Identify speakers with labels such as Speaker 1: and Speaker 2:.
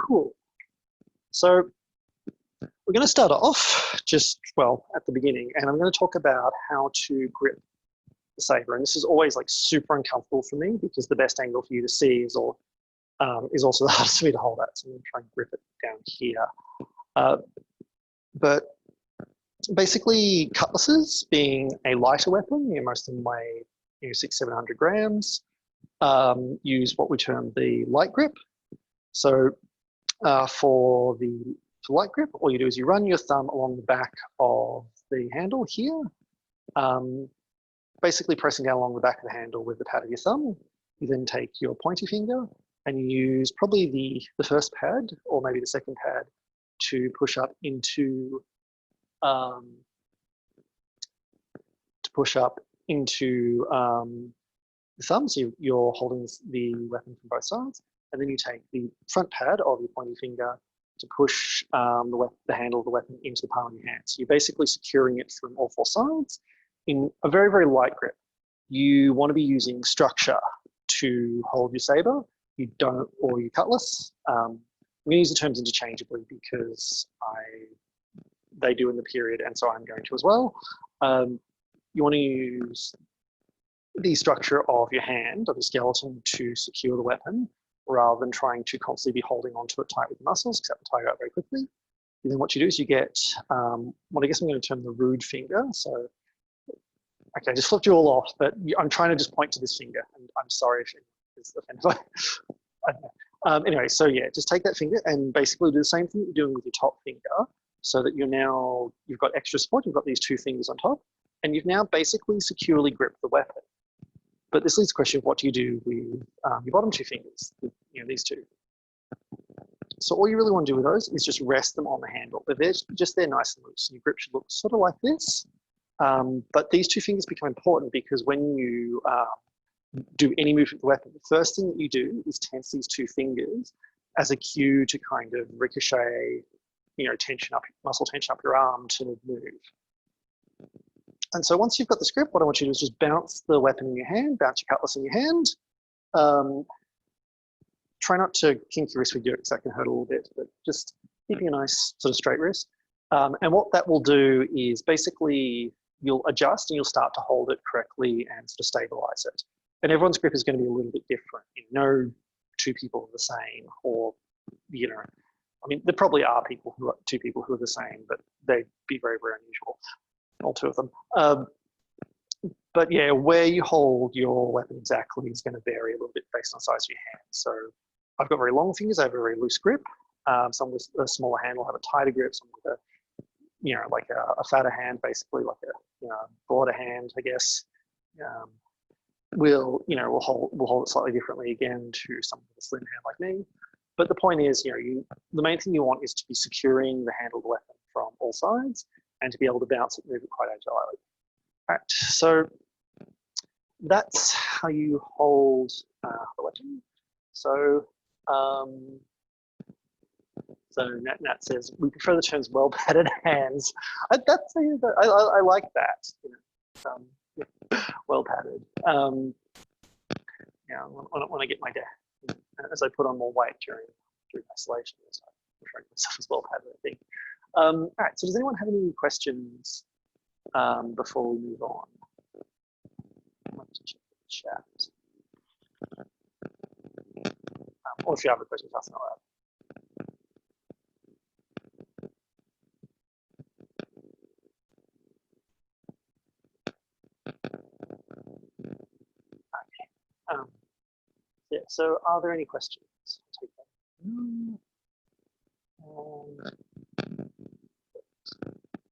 Speaker 1: Cool. So we're going to start off just, well, at the beginning, and I'm going to talk about how to grip the saber. And this is always like super uncomfortable for me because the best angle for you to see is also the hardest for me to hold at. So I'm going to try and grip it down here. But basically, cutlasses being a lighter weapon, most of them weigh 600-700 grams, use what we term the light grip. So for light grip, all you do is you run your thumb along the back of the handle here, basically pressing down along the back of the handle with the pad of your thumb. You then take your pointy finger and you use probably the first pad or maybe the second pad to push up into the thumb. So you're holding the weapon from both sides, and then you take the front pad of your pointy finger to push the handle of the weapon into the palm of your hand. So you're basically securing it from all four sides in a very, very light grip. You want to be using structure to hold your saber. You don't, or your cutlass. I'm going to use the terms interchangeably because they do in the period, and so I'm going to as well. You want to use the structure of your hand, of the skeleton, to secure the weapon, rather than trying to constantly be holding onto it tight with your muscles, because that will tire you out very quickly. And then what you do is you get what I guess I'm going to term the rude finger. So, okay, I just flipped you all off, but I'm trying to just point to this finger, and I'm sorry if it's offensive. Anyway, so yeah, just take that finger and basically do the same thing you're doing with your top finger, so that you've got extra support, you've got these two fingers on top, and you've now basically securely gripped the weapon. But this leads to the question of what do you do with your bottom two fingers, these two. So all you really want to do with those is just rest them on the handle. But they're just there nice and loose. And your grip should look sort of like this. But these two fingers become important because when you do any movement with the weapon, the first thing that you do is tense these two fingers as a cue to kind of ricochet, muscle tension up your arm to move. And so once you've got this grip, what I want you to do is just bounce the weapon in your hand, bounce your cutlass in your hand. Try not to kink your wrist with your, because that can hurt a little bit, but just keeping a nice sort of straight wrist. And what that will do is basically you'll adjust and you'll start to hold it correctly and sort of stabilize it. And everyone's grip is going to be a little bit different. No two people are the same, or, I mean, there probably are two people who are the same, but they'd be very, very unusual. All two of them. But yeah, where you hold your weapon exactly is going to vary a little bit based on the size of your hand. So I've got very long fingers, I have a very loose grip. Some with a smaller hand will have a tighter grip, some with like a fatter hand, basically like a broader hand, I guess. We'll hold it slightly differently again to someone with a slim hand like me. But the point is, the main thing you want is to be securing the handle of the weapon from all sides, and to be able to bounce it and move it quite agilely. All right, so that's how you hold the weapon. So, Nat says, we prefer the terms well-padded hands. I like that, well-padded. When I get my day, as I put on more weight during isolation, so I'm referring to myself as well-padded, I think. All right, so does anyone have any questions before we move on? I'd like to check the chat. Or if you have a question, ask me out. Okay. Yeah, so are there any questions? I'll take that.